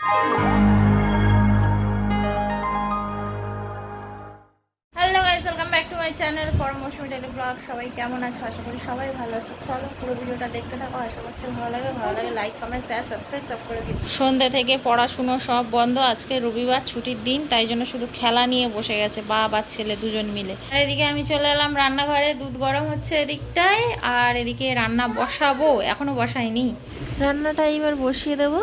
Hello guys, welcome back to my channel for Mousumi daily vlog. সবাই কেমন আছো? আশা করি সবাই ভালো আছে। চলো পুরো ভিডিওটা দেখতে থাকো। আশা করছি ভালো লাগে লাইক কমেন্ট শেয়ার সাবস্ক্রাইব সব করে দিই। সন্ধ্যে থেকে পড়াশুনো সব বন্ধ, আজকে রবিবার ছুটির দিন, তাই জন্য শুধু খেলা নিয়ে বসে গেছে বাপ আর ছেলে দুজন মিলে। আর এদিকে আমি চলে এলাম রান্নাঘরে, দুধ গরম হচ্ছে এদিকটায়, আর এদিকে রান্না বসাবো, এখনো বসাইনি। রান্নাটা এইবার বসিয়ে দেবো।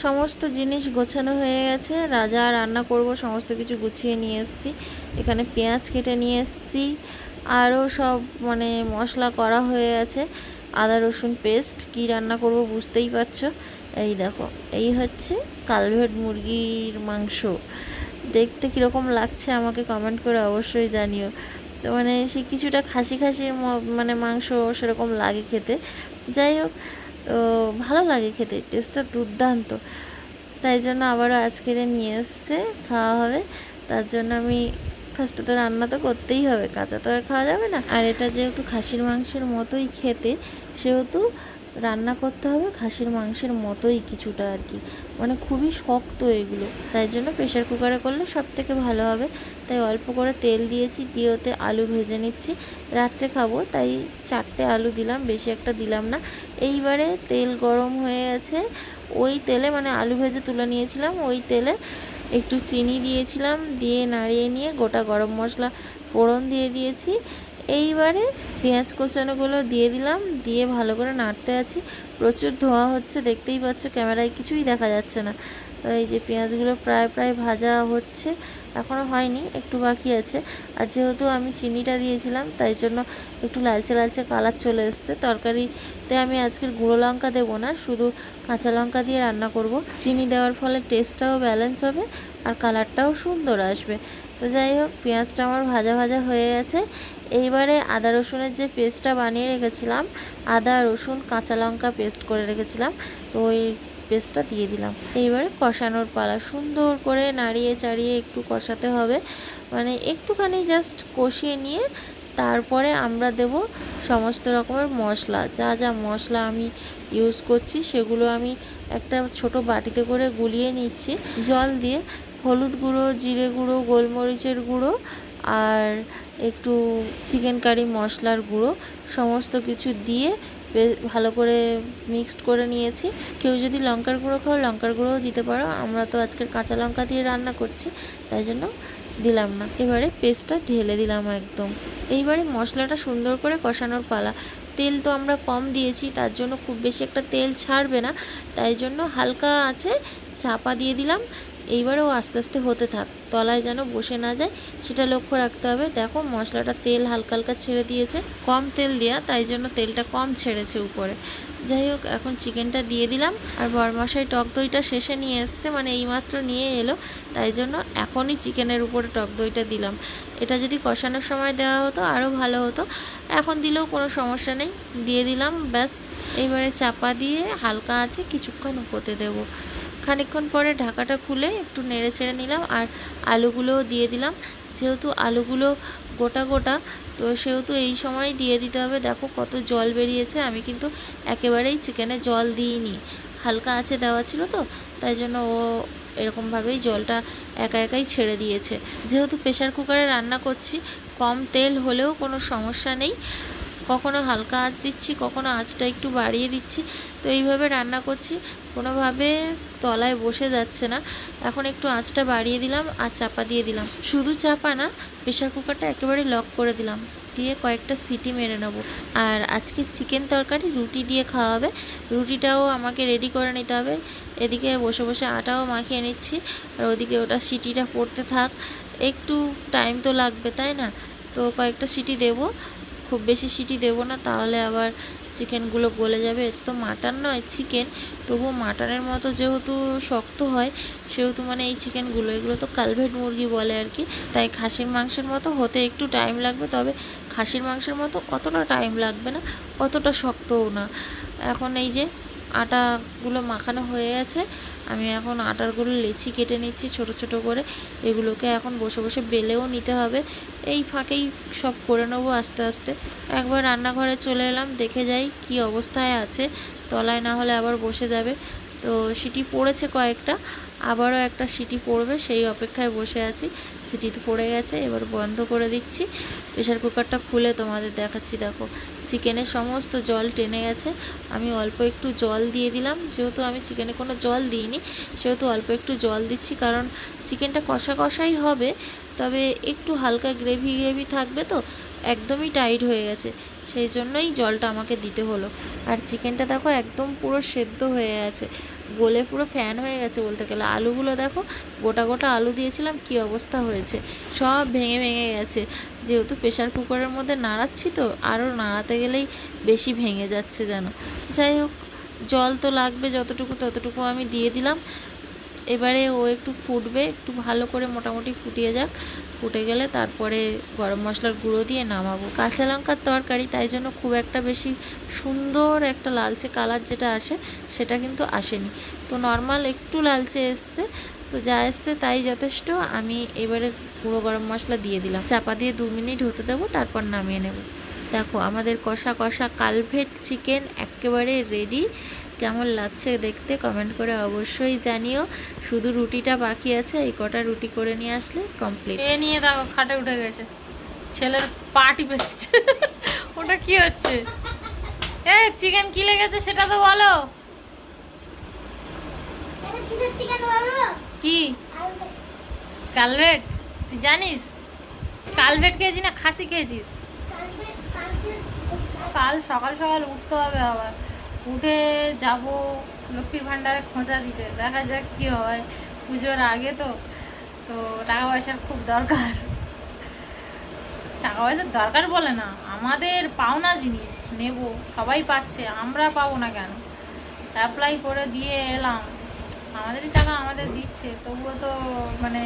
সমস্ত জিনিস গোছানো হয়ে গেছে, রাজা রান্না করব সমস্ত কিছু গুছিয়ে নিয়ে এসেছি। এখানে পেঁয়াজ কেটে নিয়ে এসেছি, আরও সব মানে মশলা করা হয়ে গেছে, আদা রসুন পেস্ট। কি রান্না করব বুঝতেই পারছো। এই দেখো, এই হচ্ছে কালভেট মুরগির মাংস। দেখতে কীরকম লাগছে আমাকে কমেন্ট করে অবশ্যই জানিও। তো মানে সে কিছুটা খাসি খাসির মানে মাংস সেরকম লাগে খেতে। যাই হোক, তো ভালো লাগে খেতে, টেস্টটা দুর্দান্ত। তাই জন্য আবারও আজকের নিয়ে এসছে, খাওয়া হবে। তার জন্য আমি ফার্স্টে তো রান্না তো করতেই হবে, কাঁচা তো আর খাওয়া যাবে না। আর এটা যেহেতু খাসির মাংসের মতোই খেতে, সেহেতু রান্না করতে হবে খাসির মাংসের মতোই কিছুটা আর কি, মানে খুবই শক্ত এগুলো। তাই জন্য প্রেশার কুকারে করলে সব থেকে ভালো হবে। তাই অল্প করে তেল দিয়েছি, দিয়ে ওতে আলু ভেজে নিচ্ছি। রাত্রে খাবো তাই 4টে আলু দিলাম, বেশি একটা দিলাম না। এইবারে তেল গরম হয়ে গেছে, ওই তেলে মানে আলু ভেজে তুলে নিয়েছিলাম, ওই তেলে একটু চিনি দিয়েছিলাম, দিয়ে নাড়িয়ে নিয়ে গোটা গরম মশলা ফোড়ন দিয়ে দিয়েছি। এইবারে পেঁয়াজ কোচানোগুলো দিয়ে দিলাম, দিয়ে ভালো করে নাড়তে আছি। প্রচুর ধোঁয়া হচ্ছে, দেখতেই পাচ্ছ, ক্যামেরায় কিছুই দেখা যাচ্ছে না। তো এই যে পেঁয়াজগুলো প্রায় ভাজা হচ্ছে, এখনও হয়নি, একটু বাকি আছে। আর যেহেতু আমি চিনিটা দিয়েছিলাম তাই জন্য একটু লালচে লালচে কালার চলে এসছে। তরকারিতে আমি আজকের গুঁড়ো লঙ্কা দেবো না, শুধু কাঁচা লঙ্কা দিয়ে রান্না করব। চিনি দেওয়ার ফলে টেস্টটাও ব্যালেন্স হবে আর কালারটাও সুন্দর আসবে। তো যাই হোক, পেঁয়াজটা আমার ভাজা ভাজা হয়ে গেছে। এইবারে আদা রসুনের যে পেস্টটা বানিয়ে রেখেছিলাম, আদা রসুন কাঁচা লঙ্কা পেস্ট করে রেখেছিলাম, তো ওই পেস্টটা দিয়ে দিলাম। এইবারে কষানোর পালা, সুন্দর করে নাড়িয়ে চাড়িয়ে একটু কষাতে হবে, মানে একটুখানি জাস্ট কষিয়ে নিয়ে তারপরে আমরা দেব সমস্ত রকমের মশলা। যা যা মশলা আমি ইউজ করছি সেগুলো আমি একটা ছোট বাটিতে করে গুলিয়ে নিচ্ছি জল দিয়ে। হলুদ গুঁড়ো, জিরে গুঁড়ো, গোলমরিচের গুঁড়ো আর একটু চিকেন কারি মশলার গুঁড়ো, সমস্ত কিছু দিয়ে ভালো করে মিক্সড করে নিয়েছি। কেউ যদি লঙ্কার গুঁড়ো খাও লঙ্কার গুঁড়োও দিতে পারো, আমরা তো আজকের কাঁচা লঙ্কা দিয়ে রান্না করছি তাই জন্য দিলাম না। এবারে পেস্টটা ঢেলে দিলাম একদম। এইবারে মশলাটা সুন্দর করে কষানোর পালা। তেল তো আমরা কম দিয়েছি, তার জন্য খুব বেশি একটা তেল ছাড়বে না, তাই জন্য হালকা আছে চাপা দিয়ে দিলাম। এইবারেও আস্তে আস্তে হতে থাক, তলায় যেন বসে না যায় সেটা লক্ষ্য রাখতে হবে। দেখো মশলাটা তেল হালকা হালকা ছেড়ে দিয়েছে, কম তেল দেওয়া তাই জন্য তেলটা কম ছেড়েছে উপরে। যাই হোক, এখন চিকেনটা দিয়ে দিলাম। আর বরমশাই টক দইটা শেষে নিয়ে এসছে, মানে এইমাত্র নিয়ে এলো, তাই জন্য এখনই চিকেনের উপরে টক দইটা দিলাম। এটা যদি কষানোর সময় দেওয়া হতো আরও ভালো হতো, এখন দিলেও কোনো সমস্যা নেই, দিয়ে দিলাম ব্যাস। এইবারে চাপা দিয়ে হালকা আছে কিছুক্ষণ হতে দেবো। খানিকক্ষণ পরে ঢাকাটা খুলে একটু নেড়ে চেড়ে নিলাম আর আলুগুলোও দিয়ে দিলাম। যেহেতু আলুগুলো গোটা গোটা, তো সেহেতু এই সময় দিয়ে দিতে হবে। দেখো কত জল বেরিয়েছে, আমি কিন্তু একেবারেই চিকেনে জল দিইনি, হালকা আছে দেওয়া ছিল তো, তাই জন্য ও এরকমভাবেই জলটা একা একাই ছেড়ে দিয়েছে। যেহেতু প্রেশার কুকারে রান্না করছি, কম তেল হলেও কোনো সমস্যা নেই, কখনো হালকা আঁচ দিচ্ছি, কখনো আঁচটা একটু বাড়িয়ে দিচ্ছি, তো এইভাবে রান্না করছি, কোনোভাবে তলায় বসে যাচ্ছে না। এখন একটু আঁচটা বাড়িয়ে দিলাম আর চাপা দিয়ে দিলাম। শুধু চাপা না, প্রেশার কুকারটা একেবারে লক করে দিলাম, দিয়ে কয়েকটা সিটি মেরে নেব। আর আজকে চিকেন তরকারি রুটি দিয়ে খাওয়া হবে, রুটিটাও আমাকে রেডি করে নিতে হবে। এদিকে বসে বসে আটাও মাখিয়ে নিচ্ছি, আর ওদিকে ওটা সিটিটা পড়তে থাক, একটু টাইম তো লাগবে তাই না। তো কয়েকটা সিটি দেবো, খুব বেশি সিটি দেবো না, তাহলে আবার চিকেনগুলো গলে যাবে। এতে তো মাটন নয় চিকেন, তবুও মাটনের মতো যেহেতু শক্ত হয়, সেহেতু মানে এই চিকেনগুলো, এগুলো তো কালভেট মুরগি বলে আর কি, তাই খাসির মাংসের মতো হতে একটু টাইম লাগবে, তবে খাসির মাংসের মতো অতটা টাইম লাগবে না, অতটা শক্তও না। এখন এই যে আটাগুলো মাখানো হয়ে গেছে, আমি এখন আটারগুলো লেচি কেটে নিচ্ছি ছোট ছোট করে। এগুলোকে এখন বসে বসে বেলেও নিতে হবে, এই ফাঁকেই সব করে নেবো আস্তে আস্তে। একবার রান্নাঘরে চলে এলাম, দেখে যাই কি অবস্থায় আছে, তলায় না হলে আবার বসে যাবে। তো সিটি পড়েছে কয়েকটা, আবারও একটা সিটি পড়বে, সেই অপেক্ষায় বসে আছি। সিটি তো পড়ে গেছে, এবার বন্ধ করে দিচ্ছি। প্রেশার কুকারটা খুলে তোমাদের দেখাচ্ছি। দেখো চিকেনের সমস্ত জল টেনে গেছে। আমি অল্প একটু জল দিয়ে দিলাম, যেহেতু আমি চিকেনে কোনো জল দিইনি সেহেতু অল্প একটু জল দিচ্ছি, কারণ চিকেনটা কষা কষাই হবে, তবে একটু হালকা গ্রেভি গ্রেভি থাকবে, তো একদমই টাইট হয়ে গেছে, সেই জন্যই জলটা আমাকে দিতে হলো। আর চিকেনটা দেখো একদম পুরো সেদ্ধ হয়ে আছে, গলে পুরো ফ্যান হয়ে গেছে বলতে গেলে। আলুগুলো দেখো, গোটা গোটা আলু দিয়েছিলাম, কি অবস্থা হয়েছে, সব ভেঙে ভেঙে গেছে। যেহেতু প্রেশার কুকারের মধ্যে নাড়াচ্ছি, তো আরও নাড়াতে গেলেই বেশি ভেঙে যাচ্ছে যেন। যাই হোক, জল তো লাগবে যতটুকু ততটুকু আমি দিয়ে দিলাম। এবারে ও একটু ফুটবে, একটু ভালো করে মোটামুটি ফুটিয়ে যাক। ফুটে গেলে তারপরে গরম মশলার গুঁড়ো দিয়ে নামাবো। কাঁচা লঙ্কার তরকারি, তাই জন্য খুব একটা বেশি সুন্দর একটা লালচে কালার যেটা আসে সেটা কিন্তু আসেনি, তো নর্মাল একটু লালচে এসছে, তো যা এসছে তাই যথেষ্ট। আমি এবারে গুঁড়ো গরম মশলা দিয়ে দিলাম, চাপা দিয়ে 2 মিনিট হতে দেবো, তারপর নামিয়ে নেব। দেখো আমাদের কষা কষা কালভেট চিকেন একেবারে রেডি। কেমন লাগছে দেখতে কমেন্ট করে অবশ্যই জানিও। শুধু রুটিটা বাকি আছে, এই কটা রুটি করে নিয়ে আসলে কমপ্লিট। এ নিয়ে দেখো খাটে উঠে গেছে, ছেলের পা টিপে দিচ্ছে। ওটা কি হচ্ছে? এ চিকেন কি লেগেছে সেটা তো বলো। কি কালভেট? তুই জানিস কালভেট খেয়েছি না খাসি খেয়েছিস? কাল সকাল সকাল উঠতে হবে, আবার উঠে যাব লক্ষ্মীর ভাণ্ডারে খোঁজা দিতে, দেখা যাক কি হয়। পুজোর আগে তো তো টাকা পয়সার খুব দরকার। টাকা পয়সার দরকার বলে না, আমাদের পাওনা জিনিস নেব, সবাই পাচ্ছে, আমরা পাবো না কেন? অ্যাপ্লাই করে দিয়ে এলাম, আমাদেরই টাকা আমাদের দিচ্ছে, তবুও তো মানে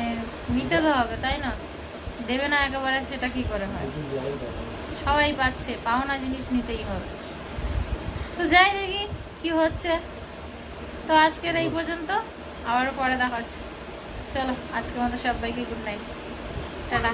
নিতে তো হবে, তাই না? দেবে না একেবারে, সেটা কি করে হয়? সবাই পাচ্ছে, পাওনা জিনিস নিতেই হবে। তো যাই দেখি কি হচ্ছে। তো আজকের এই পর্যন্ত, আবারও পরে দেখা হচ্ছে। চলো আজকের মতো সবাইকে গুড নাইট, টাটা।